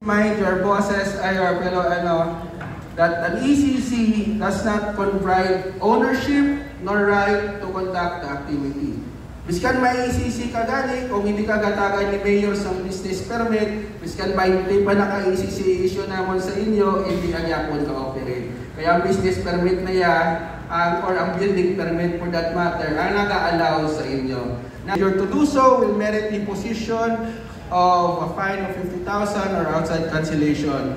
Mind your bosses or your fellow that an ECC does not provide ownership nor right to conduct the activity. Biskan may ECC ka gani, kung hindi ka gatagan ni Mayor sa business permit, biskan may hindi pa naka-ECC issue namon sa inyo, hindi ka yapon ka-operate. Kaya ang business permit na yan, or ang building permit for that matter, ang naka-allow sa inyo. Now, to do so will merit imposition of a fine of 50,000 or outside cancellation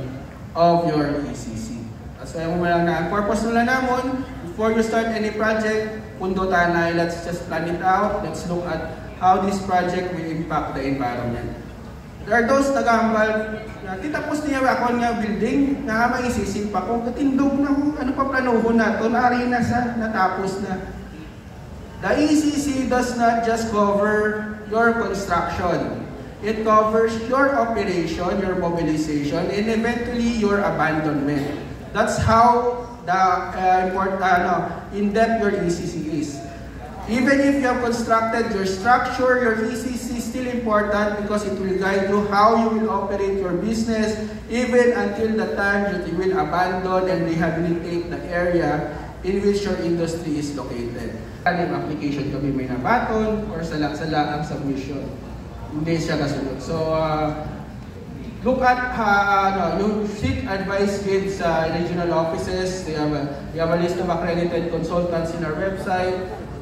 of your ECC. So, yung lang na, ang purpose nila namon, before you start any project, pundutan na, let's just plan it out. Let's look at how this project will impact the environment. There are those nag-aambal, titapos niya ako nga building, nga maisisip pa kung katindog na kung ano pa planuhon na ito, naari na sa natapos na. The ECC does not just cover your construction. It covers your operation, your mobilization, and eventually your abandonment. That's how the in-depth your ECC is. Even if you have constructed your structure, your ECC is still important because it will guide you how you will operate your business even until the time that you will abandon and rehabilitate the area in which your industry is located. Yung application kami may nabaton or sala ang submission. Hindi siya kasunod. So, look at you seek advice with regional offices. They have a list of accredited consultants in our website.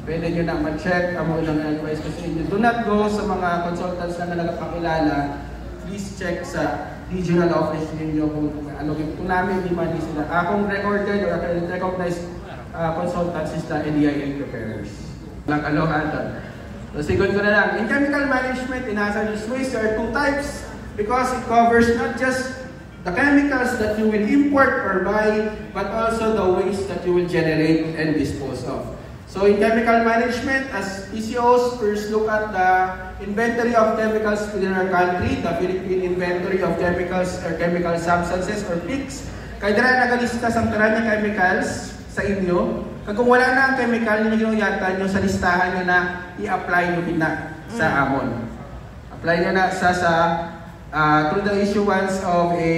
Pwede nyo na ma-check ang mga advice ko sa inyo. Do not go sa mga consultants na nagpakilala. Please check sa regional office ninyo kung namin di man sila. Kung recorded or recognized consultants is the NDIA preparers. So, sigon ko na lang. In chemical management, in hazardous waste, there are two types because it covers not just the chemicals that you will import or buy, but also the waste that you will generate and dispose of. So, in chemical management, as PCOs, first look at the inventory of chemicals within our country, the Philippine Inventory of Chemicals or Chemical Substances or PICS. Kaya dira nagalista sa taran ng chemicals sa inyo. Kung wala na ang chemical, nyo yata nyo sa listahan nyo na i-apply nyo na sa amon. Apply nyo na through the issuance of a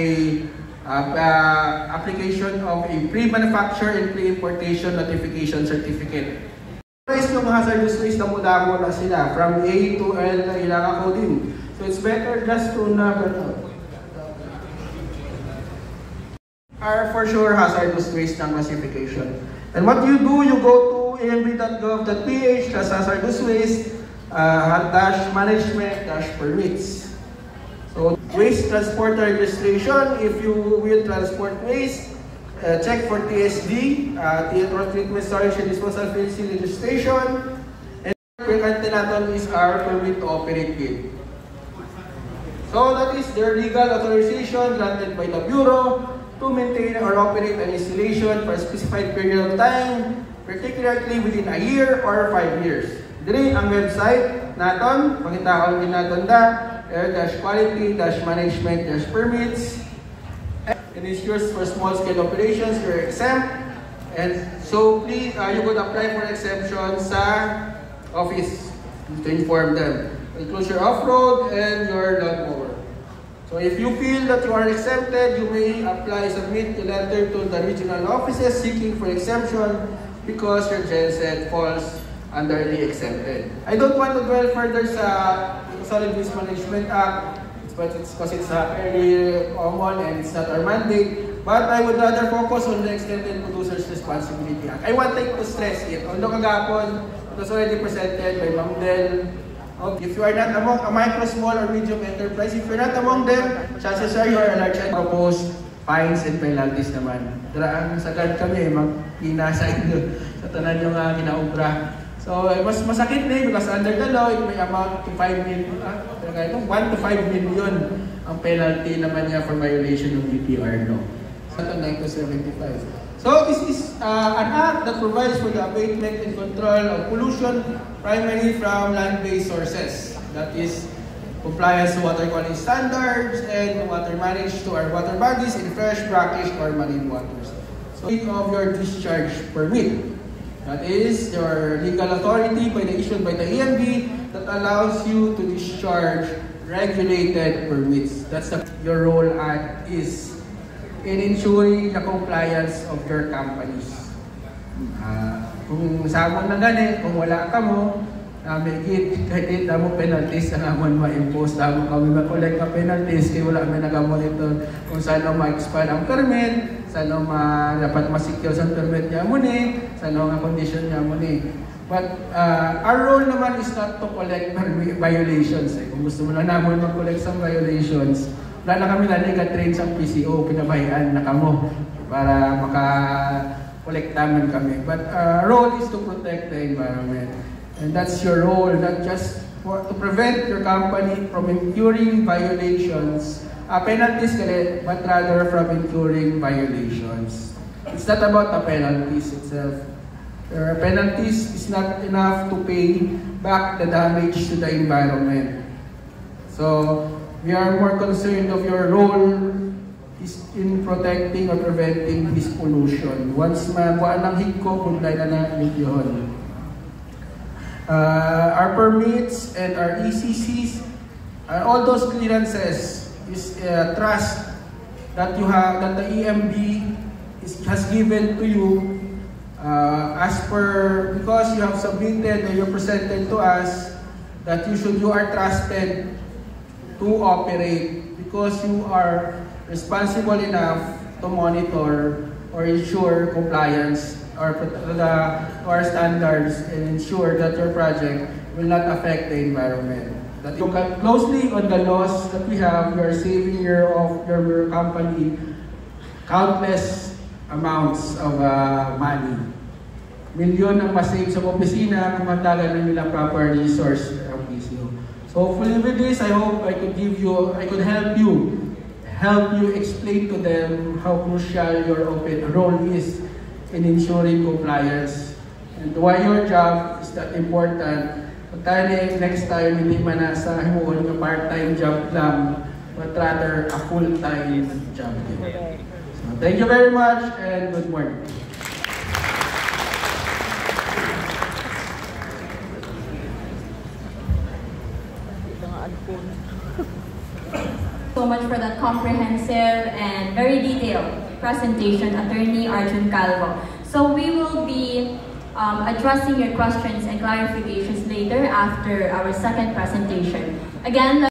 application of a pre-manufacture and pre-importation notification certificate. Price ng hazardous waste na mudamo na sila from A to L na ilangan ko din. So it's better just to are for sure hazardous waste ng classification. And what you do, you go to amb.gov.ph hazardous waste -management-permits. So waste transporter registration, if you will transport waste, check for TSD, Treatment Storage and Disposal Facility registration. And natin is our permit to operate kit. So that is their legal authorization granted by the Bureau to maintain or operate an installation for a specified period of time, particularly within a year or 5 years. Diri ang website naton, pangitaon din naton air-quality-management-permits. It ensures for small-scale operations you're exempt, and so please you could apply for exemption sa office to inform them. Include your off-road and your lawnmower. So if you feel that you are exempted, you may submit a letter to the regional offices seeking for exemption because your genset falls under the exempted. I don't want to dwell further sa Solid Waste Management Act because it's very common and it's not our mandate, but I would rather focus on the Extended Producer's Responsibility Act. I want to stress it. Although kagapon, it was already presented by Ma'am Del. If you are not among a micro, small, or medium enterprise, if you're not among them, chances are you are a large enterprise. Proposed fines and penalties naman. Daraan sagad kami, mag-pinasa inyo sa tanan yung ginaubra. So, mas masakit na because under the law, it may amount to 5 million, 1 to 5 million ang penalty naman niya for violation of DPR law. So, ito 1975. So, this is an act that provides for the abatement and control of pollution primarily from land-based sources. That is, compliance to water quality standards and water managed to our water bodies in fresh, brackish, or marine waters. So, of your discharge permit. That is your legal authority issued by the EMB that allows you to discharge regulated permits. That's your role is in ensuring the compliance of your companies. Kung sabon na gani, kung wala ka mo, may kahit mo penalties na naman ma-impose, damo kami ma-collect na penalties, kaya wala kami nagamonitor kung saan ma-expire ang permit, saan dapat ma-secure sa permit niya muna, saan ang condition niya muna. But our role naman is not to collect violations. Kung gusto mo na naman mag-collect sa violations, wala na kami naliga-train sa PCO, pinabayaan na kamo para maka-collectaman kami. But our role is to protect the environment. And that's your role, not just to prevent your company from incurring violations, penalties, but rather from incurring violations. It's not about the penalties itself. Penalties is not enough to pay back the damage to the environment. So we are more concerned of your role is in protecting or preventing this pollution. Once makuha ng hiko, punlay na namin yun. Our permits and our ECCs, all those clearances is trust that you have, that the EMB has given to you because you have submitted or you presented to us that you are trusted to operate because you are responsible enough to monitor or ensure compliance or our standards and ensure that your project will not affect the environment. That you look closely on the laws that we have, you are saving your company countless amounts of money. Milyon ang masave sa opisina kung mandagan na nila proper resource ng PCO. So hopefully with this, I hope I could help you explain to them how crucial your role is in ensuring compliance and why your job is that important. Next time, hindi man na sa himuon ng part-time job lang, but rather a full-time job. So, thank you very much and good morning. So much for that comprehensive and very detailed presentation, Attorney Arjun Calvo. So we will be addressing your questions and clarifications later after our second presentation. Again,